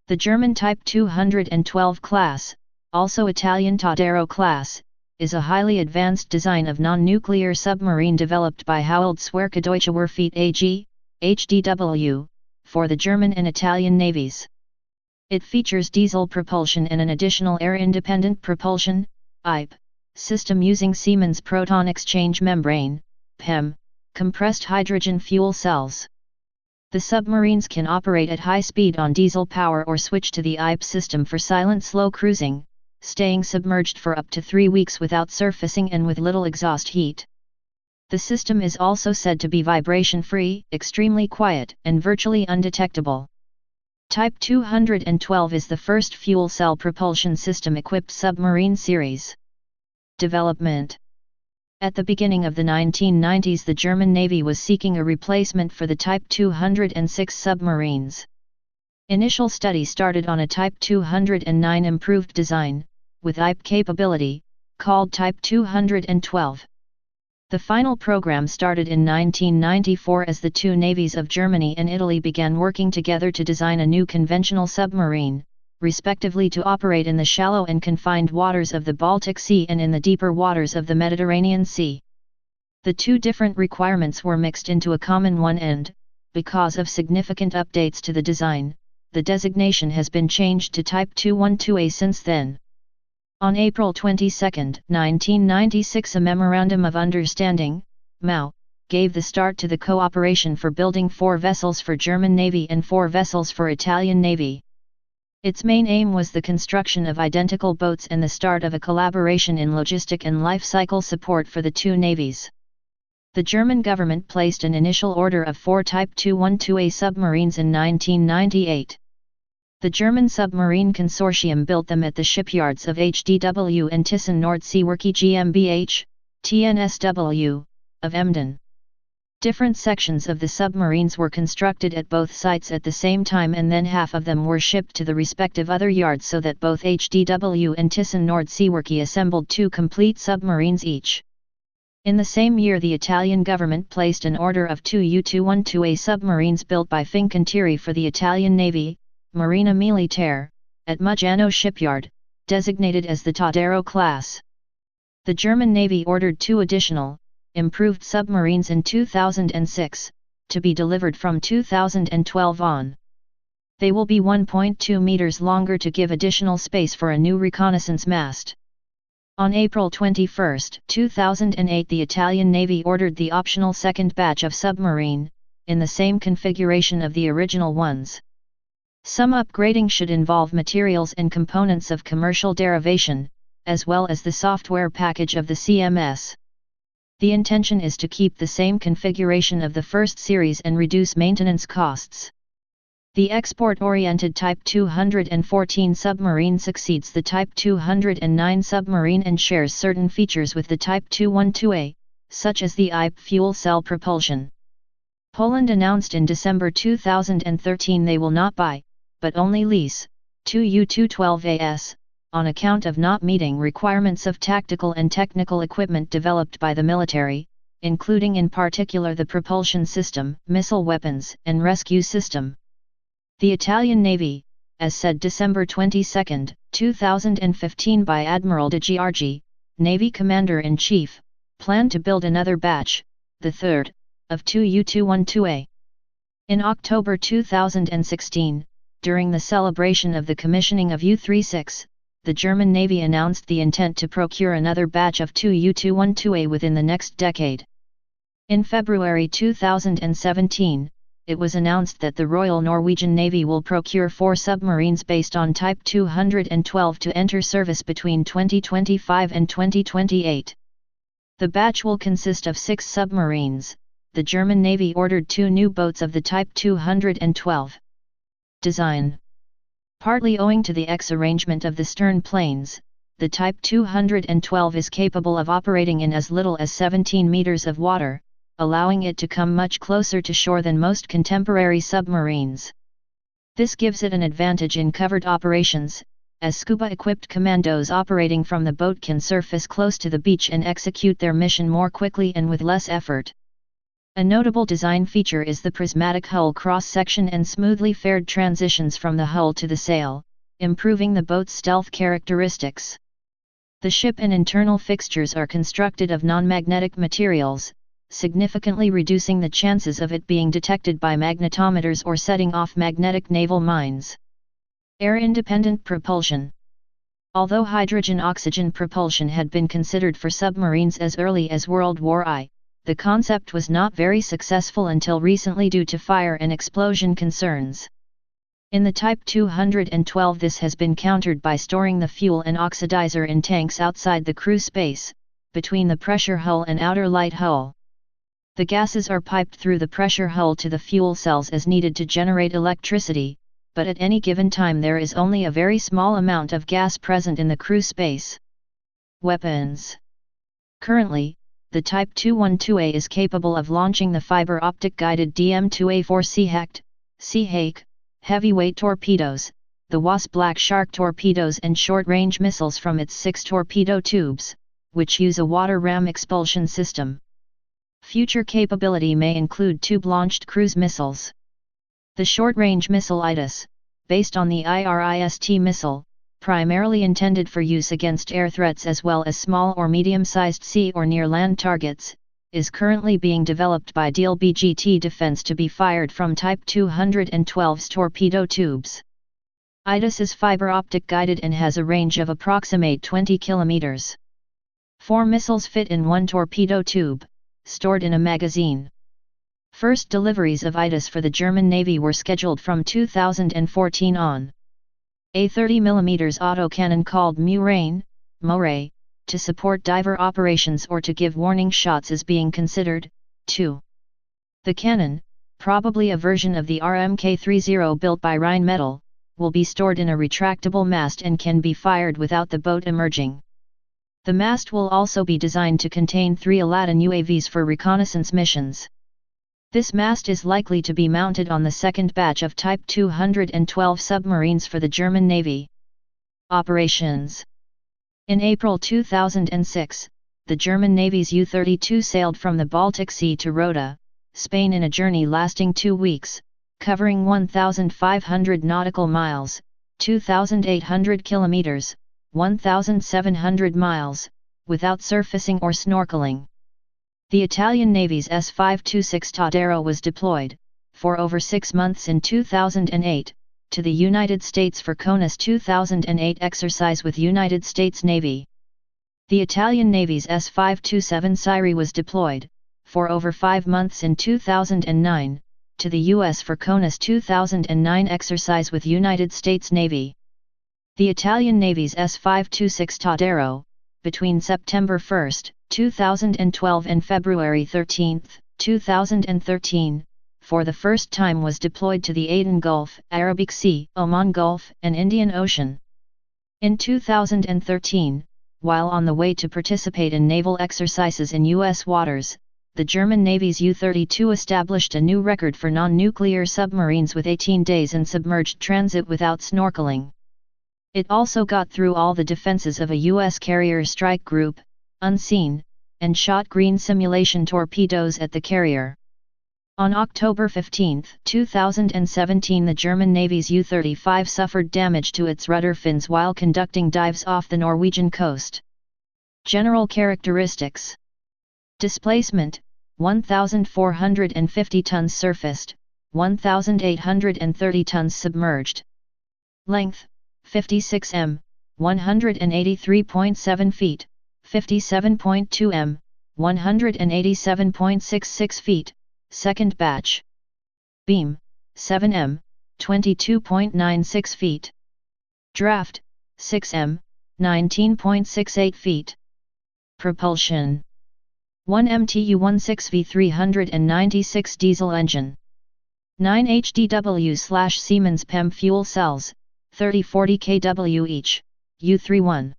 The German Type 212 class, also Italian Tadero class, is a highly advanced design of non-nuclear submarine developed by Hoheitswerke Deutsche Wehrfahrt AG, HDW, for the German and Italian navies. It features diesel propulsion and an additional air-independent propulsion (IP) system using Siemens proton exchange membrane (PEM) compressed hydrogen fuel cells. The submarines can operate at high speed on diesel power or switch to the IP system for silent slow cruising, staying submerged for up to 3 weeks without surfacing and with little exhaust heat. The system is also said to be vibration-free, extremely quiet, and virtually undetectable. Type 212 is the first fuel cell propulsion system-equipped submarine series. Development. At the beginning of the 1990s, the German Navy was seeking a replacement for the Type 206 submarines. Initial study started on a Type 209 improved design, with IP capability, called Type 212. The final program started in 1994 as the two navies of Germany and Italy began working together to design a new conventional submarine, respectively to operate in the shallow and confined waters of the Baltic Sea and in the deeper waters of the Mediterranean Sea. The two different requirements were mixed into a common one and, because of significant updates to the design, the designation has been changed to Type 212A since then. On April 22, 1996, a Memorandum of Understanding, MOU, gave the start to the cooperation for building 4 vessels for German Navy and 4 vessels for Italian Navy. Its main aim was the construction of identical boats and the start of a collaboration in logistic and life cycle support for the two navies. The German government placed an initial order of 4 Type 212A submarines in 1998. The German Submarine Consortium built them at the shipyards of HDW and Thyssen Nordseewerke GmbH, TNSW, of Emden. Different sections of the submarines were constructed at both sites at the same time, and then half of them were shipped to the respective other yards so that both HDW and Thyssen Nordseewerke assembled 2 complete submarines each. In the same year, the Italian government placed an order of 2 U212A submarines built by Fincantieri for the Italian Navy, Marina Militare, at Muggiano shipyard, designated as the Tadero class. The German Navy ordered 2 additional, improved submarines in 2006, to be delivered from 2012 on. They will be 1.2 meters longer to give additional space for a new reconnaissance mast. On April 21, 2008, the Italian Navy ordered the optional second batch of submarine, in the same configuration of the original ones. Some upgrading should involve materials and components of commercial derivation, as well as the software package of the CMS. The intention is to keep the same configuration of the first series and reduce maintenance costs. The export-oriented Type 214 submarine succeeds the Type 209 submarine and shares certain features with the Type 212A, such as the IP fuel cell propulsion. Poland announced in December 2013 they will not buy, but only lease, 2 U212AS, on account of not meeting requirements of tactical and technical equipment developed by the military, including in particular the propulsion system, missile weapons, and rescue system. The Italian Navy, as said December 22, 2015 by Admiral De Giorgi, Navy Commander-in-Chief, planned to build another batch, the third, of 2 U212A. In October 2016, during the celebration of the commissioning of U-36, the German Navy announced the intent to procure another batch of 2 U212A within the next decade. In February 2017, it was announced that the Royal Norwegian Navy will procure 4 submarines based on Type 212 to enter service between 2025 and 2028. The batch will consist of 6 submarines. The German Navy ordered 2 new boats of the Type 212. Design. Partly owing to the X-arrangement of the stern planes, the Type 212 is capable of operating in as little as 17 meters of water, allowing it to come much closer to shore than most contemporary submarines. This gives it an advantage in covered operations, as scuba-equipped commandos operating from the boat can surface close to the beach and execute their mission more quickly and with less effort. A notable design feature is the prismatic hull cross-section and smoothly faired transitions from the hull to the sail, improving the boat's stealth characteristics. The ship and internal fixtures are constructed of non-magnetic materials, significantly reducing the chances of it being detected by magnetometers or setting off magnetic naval mines. Air-independent propulsion. Although hydrogen-oxygen propulsion had been considered for submarines as early as World War I, the concept was not very successful until recently due to fire and explosion concerns. In the Type 212 this has been countered by storing the fuel and oxidizer in tanks outside the crew space, between the pressure hull and outer light hull. The gases are piped through the pressure hull to the fuel cells as needed to generate electricity, but at any given time there is only a very small amount of gas present in the crew space. Weapons. Currently, the Type 212A is capable of launching the fiber optic guided DM-2A4 Sea-Hawk, heavyweight torpedoes, the WASP Black Shark torpedoes and short-range missiles from its 6 torpedo tubes, which use a water ram expulsion system. Future capability may include tube-launched cruise missiles. The short-range missile IRIS, based on the IRIS-T missile, primarily intended for use against air threats as well as small or medium-sized sea or near-land targets, is currently being developed by Diehl BGT Defense to be fired from Type 212's torpedo tubes. IRIS is fiber optic guided and has a range of approximate 20 kilometers. 4 missiles fit in one torpedo tube, stored in a magazine. First deliveries of IRIS for the German Navy were scheduled from 2014 on. A 30mm autocannon called Murain, to support diver operations or to give warning shots is being considered, too. The cannon, probably a version of the RMK-30 built by Rheinmetall, will be stored in a retractable mast and can be fired without the boat emerging. The mast will also be designed to contain 3 Aladdin UAVs for reconnaissance missions. This mast is likely to be mounted on the second batch of Type 212 submarines for the German Navy. Operations. In April 2006, the German Navy's U-32 sailed from the Baltic Sea to Rota, Spain in a journey lasting 2 weeks, covering 1,500 nautical miles, 2,800 kilometers, 1,700 miles, without surfacing or snorkeling. The Italian Navy's S-526 Tadaro was deployed, for over 6 months in 2008, to the United States for CONUS 2008 exercise with United States Navy. The Italian Navy's S-527 Syri was deployed, for over 5 months in 2009, to the U.S. for CONUS 2009 exercise with United States Navy. The Italian Navy's S-526 Tadaro, between September 1, 2012 and February 13, 2013, for the first time was deployed to the Aden Gulf, Arabic Sea, Oman Gulf, and Indian Ocean. In 2013, while on the way to participate in naval exercises in U.S. waters, the German Navy's U-32 established a new record for non-nuclear submarines with 18 days in submerged transit without snorkeling. It also got through all the defenses of a U.S. carrier strike group, unseen, and shot green simulation torpedoes at the carrier. On October 15, 2017, the German Navy's U-35 suffered damage to its rudder fins while conducting dives off the Norwegian coast. General characteristics. Displacement, 1,450 tons surfaced, 1,830 tons submerged. Length, 56 m, 183.7 feet, 57.2 m, 187.66 feet, second batch. Beam, 7 m, 22.96 feet. Draft, 6 m, 19.68 feet. Propulsion. 1 MTU-16 V396 diesel engine. 9 HDW/Siemens PEM fuel cells, 30-40 kW each, U31.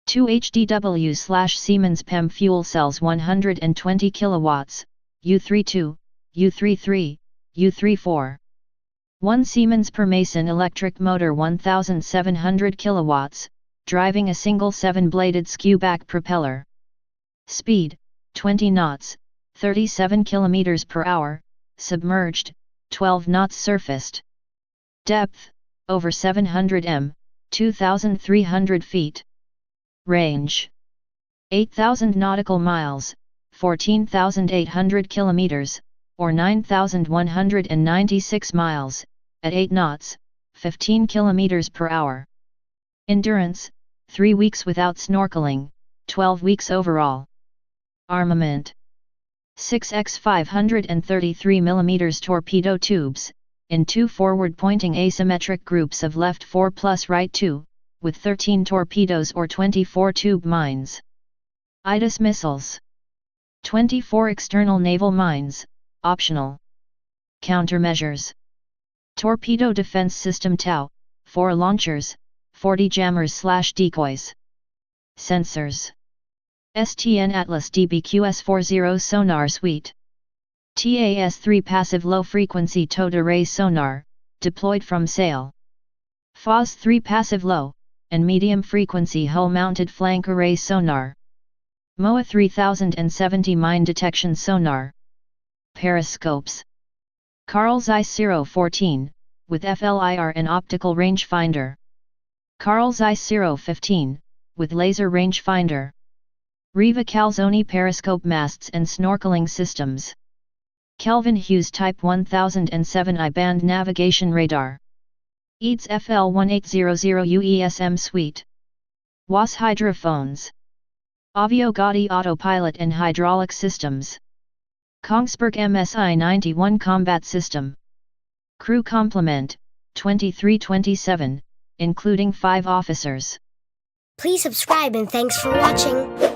2 HDW/Siemens PEM fuel cells 120 kilowatts, U32, U33, U34. 1 Siemens Permason electric motor 1700 kilowatts, driving a single 7-bladed skewback propeller. Speed, 20 knots, 37 km per hour, submerged, 12 knots surfaced. Depth, over 700 m, 2,300 feet. Range, 8,000 nautical miles, 14,800 kilometers, or 9,196 miles, at 8 knots, 15 kilometers per hour. Endurance, 3 weeks without snorkeling, 12 weeks overall. Armament, 6x 533 mm torpedo tubes, in 2 forward-pointing asymmetric groups of left 4 plus right 2, with 13 torpedoes or 24 tube mines. IDIS missiles. 24 external naval mines, optional. Countermeasures. Torpedo Defense System TOW, 4 launchers, 40 jammers/decoys. Sensors. STN Atlas DBQS40 sonar suite. TAS-3 passive low-frequency towed array sonar, deployed from sail. FOS-3 passive low, and medium-frequency hull-mounted flank array sonar. MOA 3070 mine detection sonar. Periscopes. Carl Zeiss 014, with FLIR and optical rangefinder. Carl Zeiss 015, with laser rangefinder. Riva Calzoni periscope masts and snorkeling systems. Kelvin Hughes Type 1007 I-band navigation radar. EADS FL1800 UESM suite. WAS hydrophones. Avio Gaudy autopilot and hydraulic systems. Kongsberg MSI-91 combat system. Crew complement, 2327, including 5 officers. Please subscribe and thanks for watching.